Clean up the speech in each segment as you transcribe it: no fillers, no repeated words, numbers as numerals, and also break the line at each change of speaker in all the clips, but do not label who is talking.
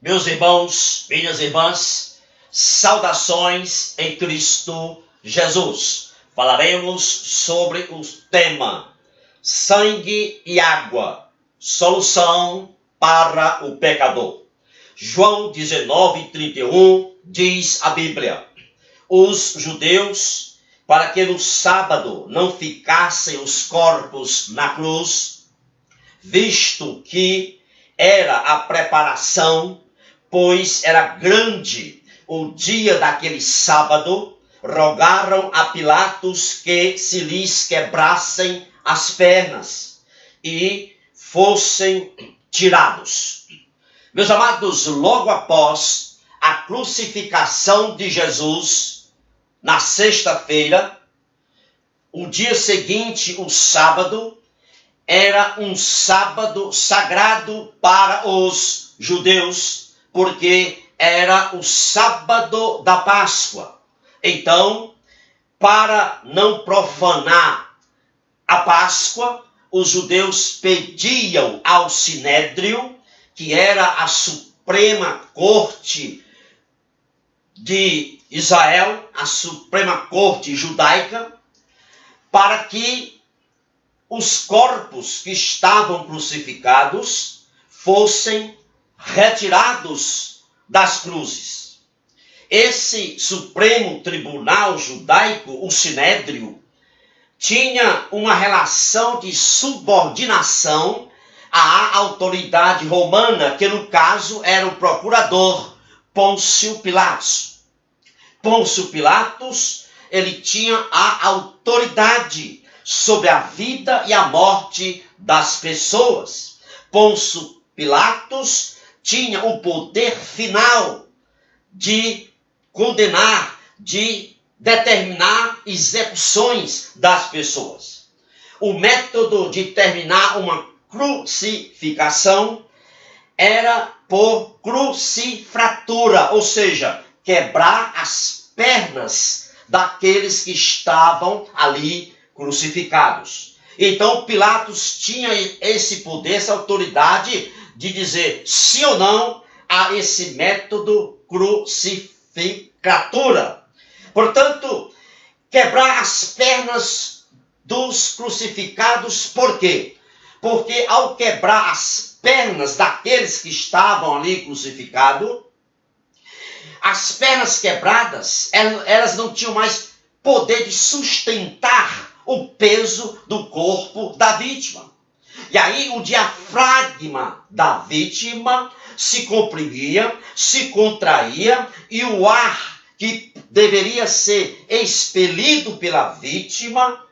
Meus irmãos, minhas irmãs, saudações em Cristo Jesus. Falaremos sobre o tema sangue e água, solução para o pecador. João 19:31 diz a Bíblia: os judeus, para que no sábado não ficassem os corpos na cruz, visto que era a preparação, pois era grande o dia daquele sábado, rogaram a Pilatos que se lhes quebrassem as pernas e fossem tirados. Meus amados, logo após a crucificação de Jesus, na sexta-feira, o dia seguinte, o sábado, era um sábado sagrado para os judeus, porque era o sábado da Páscoa. Então, para não profanar a Páscoa, os judeus pediam ao Sinédrio, que era a Suprema Corte de Israel, a Suprema Corte judaica, para que os corpos que estavam crucificados fossem retirados das cruzes. Esse Supremo Tribunal Judaico, o Sinédrio, tinha uma relação de subordinação à autoridade romana, que no caso era o procurador Pôncio Pilatos. Pôncio Pilatos, ele tinha a autoridade sobre a vida e a morte das pessoas. Pôncio Pilatos tinha o poder final de condenar, de determinar execuções das pessoas. O método de terminar uma crucificação era por crucifratura, ou seja, quebrar as pernas daqueles que estavam ali crucificados. Então Pilatos tinha esse poder, essa autoridade de dizer sim ou não a esse método crucificatura. Portanto, quebrar as pernas dos crucificados, por quê? Porque ao quebrar as pernas daqueles que estavam ali crucificados, as pernas quebradas, elas não tinham mais poder de sustentar o peso do corpo da vítima. E aí o diafragma da vítima se comprimia, se contraía, e o ar que deveria ser expelido pela vítima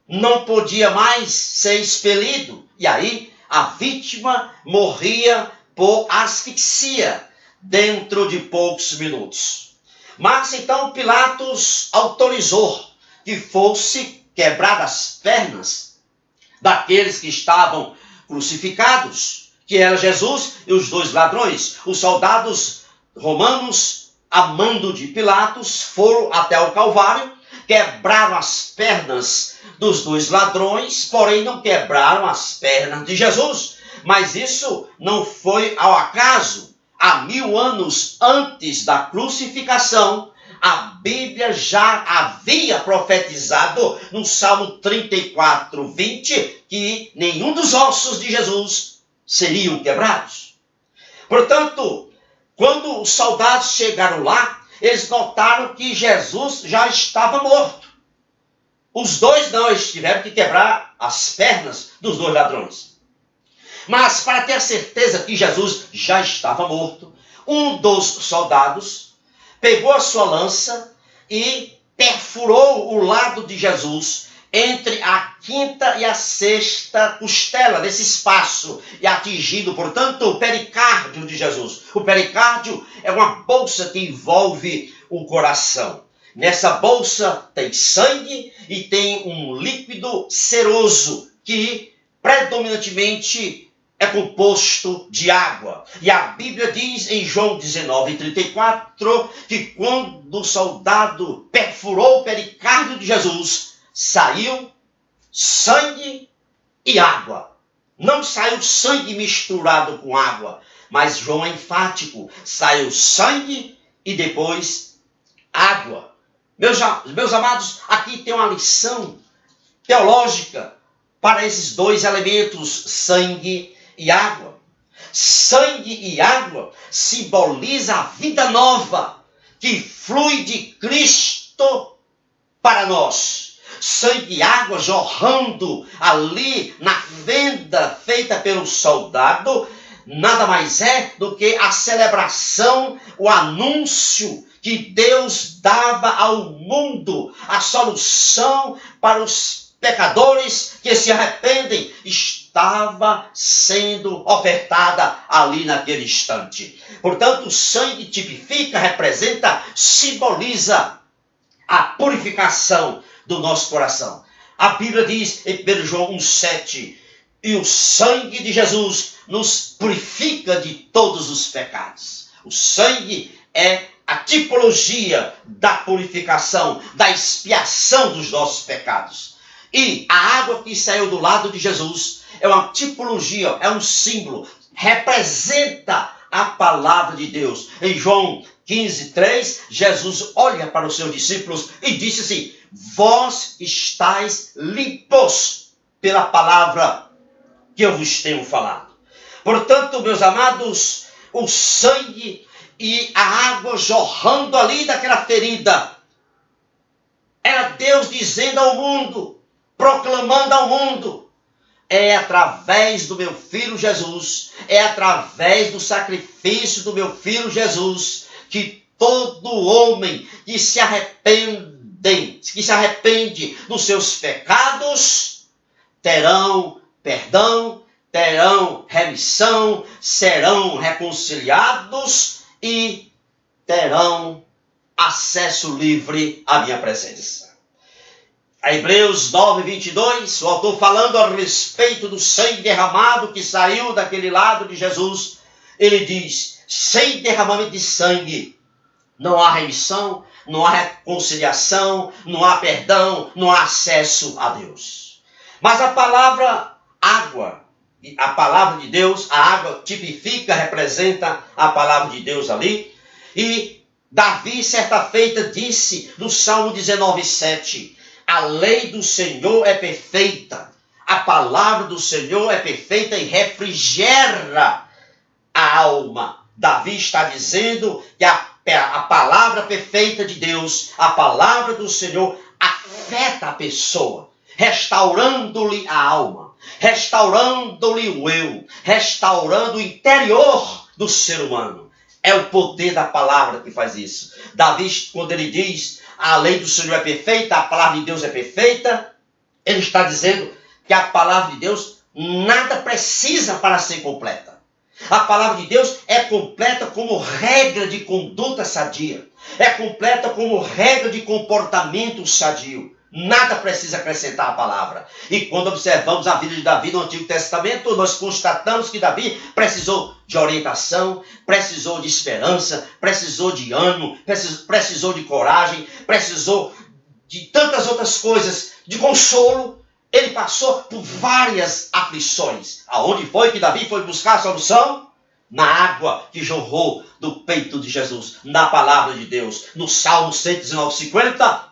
não podia mais ser expelido. E aí a vítima morria por asfixia dentro de poucos minutos. Mas então Pilatos autorizou que fosse quebradas as pernas daqueles que estavam crucificados, que era Jesus e os dois ladrões. Os soldados romanos, a mando de Pilatos, foram até o Calvário, quebraram as pernas dos dois ladrões, porém não quebraram as pernas de Jesus. Mas isso não foi ao acaso. Há 1000 anos antes da crucificação, a Bíblia já havia profetizado no Salmo 34:20 que nenhum dos ossos de Jesus seriam quebrados. Portanto, quando os soldados chegaram lá, eles notaram que Jesus já estava morto. Os dois não, eles tiveram que quebrar as pernas dos dois ladrões. Mas para ter a certeza que Jesus já estava morto, um dos soldados pegou a sua lança e perfurou o lado de Jesus entre a 5ª e a 6ª costela, nesse espaço, e atingindo, portanto, o pericárdio de Jesus. O pericárdio é uma bolsa que envolve o coração. Nessa bolsa tem sangue e tem um líquido seroso que predominantemente é composto de água. E a Bíblia diz em João 19:34 que quando o soldado perfurou o pericárdio de Jesus, saiu sangue e água. Não saiu sangue misturado com água, Mas João é enfático. Saiu sangue e depois água. Meus amados, aqui tem uma lição teológica para esses dois elementos, sangue e água. Sangue e água simboliza a vida nova que flui de Cristo para nós. Sangue e água jorrando ali na fenda feita pelo soldado, nada mais é do que a celebração, o anúncio que Deus dava ao mundo, a solução para os pecadores que se arrependem, estava sendo ofertada ali naquele instante. Portanto, o sangue tipifica, representa, simboliza a purificação do nosso coração. A Bíblia diz em 1 João 1,7, e o sangue de Jesus nos purifica de todos os pecados. O sangue é a tipologia da purificação, da expiação dos nossos pecados. E a água que saiu do lado de Jesus é uma tipologia, é um símbolo, representa a palavra de Deus. Em João 15:3, Jesus olha para os seus discípulos e disse assim: vós estáis limpos pela palavra que eu vos tenho falado. Portanto, meus amados, o sangue e a água jorrando ali daquela ferida, era Deus dizendo ao mundo, proclamando ao mundo: é através do meu Filho Jesus, é através do sacrifício do meu Filho Jesus, que todo homem que se arrepende dos seus pecados, terão perdão, terão remissão, serão reconciliados e terão acesso livre à minha presença. A Hebreus 9:22, o autor falando a respeito do sangue derramado que saiu daquele lado de Jesus, ele diz: sem derramamento de sangue não há remissão, não há reconciliação, não há perdão, não há acesso a Deus. Mas a palavra água, a palavra de Deus, a água tipifica, representa a palavra de Deus ali. E Davi, certa feita, disse no Salmo 19:7, a lei do Senhor é perfeita, a palavra do Senhor é perfeita e refrigera a alma. Davi está dizendo que a palavra perfeita de Deus, a palavra do Senhor, afeta a pessoa, restaurando-lhe a alma, restaurando-lhe o eu, restaurando o interior do ser humano. É o poder da palavra que faz isso. Davi, quando ele diz a lei do Senhor é perfeita, a palavra de Deus é perfeita, ele está dizendo que a palavra de Deus nada precisa para ser completa. A palavra de Deus é completa como regra de conduta sadia. É completa como regra de comportamento sadio. Nada precisa acrescentar a palavra. E quando observamos a vida de Davi no Antigo Testamento, nós constatamos que Davi precisou de orientação, precisou de esperança, precisou de ânimo, precisou de coragem, precisou de tantas outras coisas, de consolo. Ele passou por várias aflições. Aonde foi que Davi foi buscar a solução? Na água que jorrou do peito de Jesus, na palavra de Deus. No Salmo 119:50,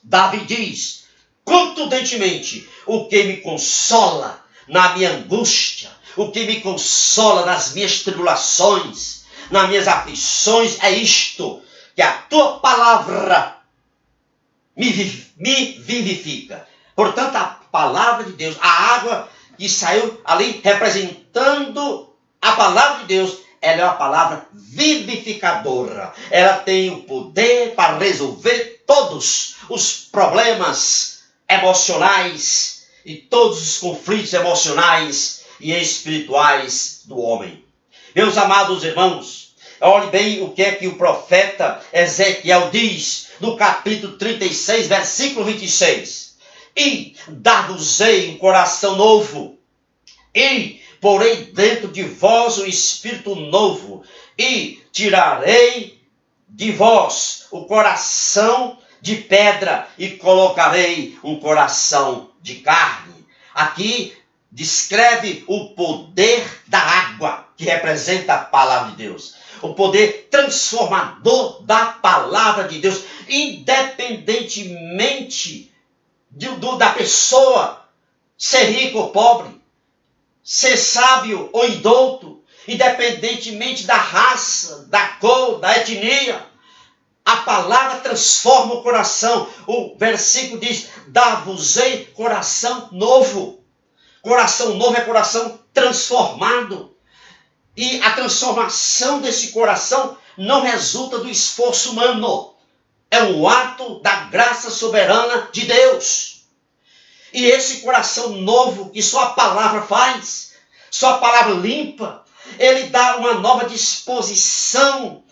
Davi diz contundentemente: o que me consola na minha angústia, o que me consola nas minhas tribulações, nas minhas aflições, é isto, que a tua palavra me vivifica. Portanto, a palavra de Deus, a água que saiu ali representando a palavra de Deus, ela é uma palavra vivificadora. Ela tem o poder para resolver todos os problemas emocionais e todos os conflitos emocionais e espirituais do homem. Meus amados irmãos, olhe bem o que é que o profeta Ezequiel diz no capítulo 36, versículo 26. E dar-vos-ei um coração novo, e porei dentro de vós um espírito novo, e tirarei de vós o coração de pedra, e colocarei um coração de carne. Aqui descreve o poder da água, que representa a palavra de Deus. O poder transformador da palavra de Deus, independentemente da pessoa ser rico ou pobre, ser sábio ou indouto, independentemente da raça, da cor, da etnia. A palavra transforma o coração. O versículo diz: dá-vos-ei coração novo. Coração novo é coração transformado. E a transformação desse coração não resulta do esforço humano. É um ato da graça soberana de Deus. E esse coração novo que só a palavra faz, só a palavra limpa, ele dá uma nova disposição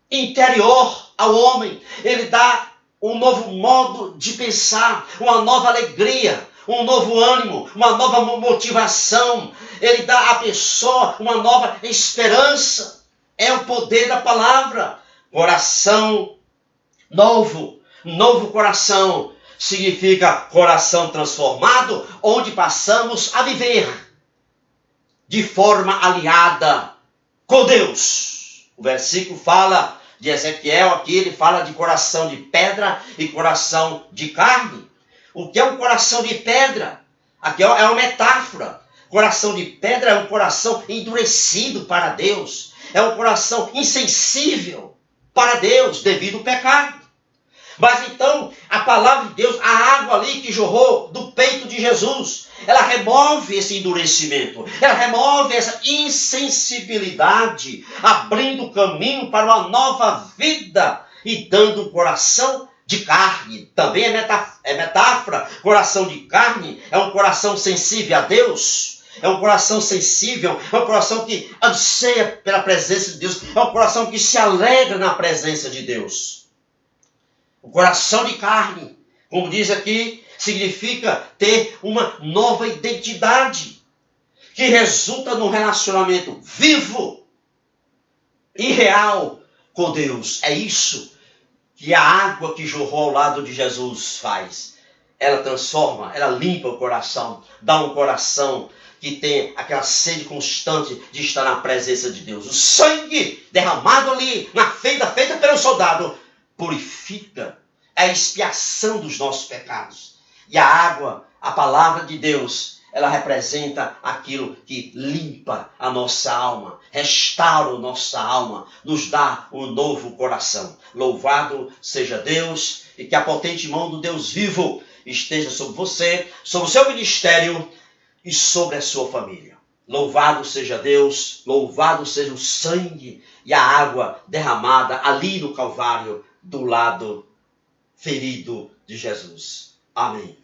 interior ao homem. Ele dá um novo modo de pensar, uma nova alegria, um novo ânimo, uma nova motivação. Ele dá à pessoa uma nova esperança. É o poder da palavra. Coração novo, novo coração, significa coração transformado, onde passamos a viver de forma aliada com Deus. O versículo fala de Ezequiel aqui, ele fala de coração de pedra e coração de carne. O que é um coração de pedra? Aqui é uma metáfora. Coração de pedra é um coração endurecido para Deus. É um coração insensível para Deus devido ao pecado. Mas então, a palavra de Deus, a água ali que jorrou do peito de Jesus, ela remove esse endurecimento, ela remove essa insensibilidade, abrindo caminho para uma nova vida e dando um coração de carne. Também é metáfora. Coração de carne é um coração sensível a Deus, é um coração sensível, é um coração que anseia pela presença de Deus, é um coração que se alegra na presença de Deus. O coração de carne, como diz aqui, significa ter uma nova identidade, que resulta num relacionamento vivo e real com Deus. É isso que a água que jorrou ao lado de Jesus faz. Ela transforma, ela limpa o coração, dá um coração que tem aquela sede constante de estar na presença de Deus. O sangue derramado ali na fenda feita pelo soldado purifica a expiação dos nossos pecados. E a água, a palavra de Deus, ela representa aquilo que limpa a nossa alma, restaura a nossa alma, nos dá um novo coração. Louvado seja Deus, e que a potente mão do Deus vivo esteja sobre você, sobre o seu ministério e sobre a sua família. Louvado seja Deus, louvado seja o sangue e a água derramada ali no Calvário, do lado ferido de Jesus. Amém.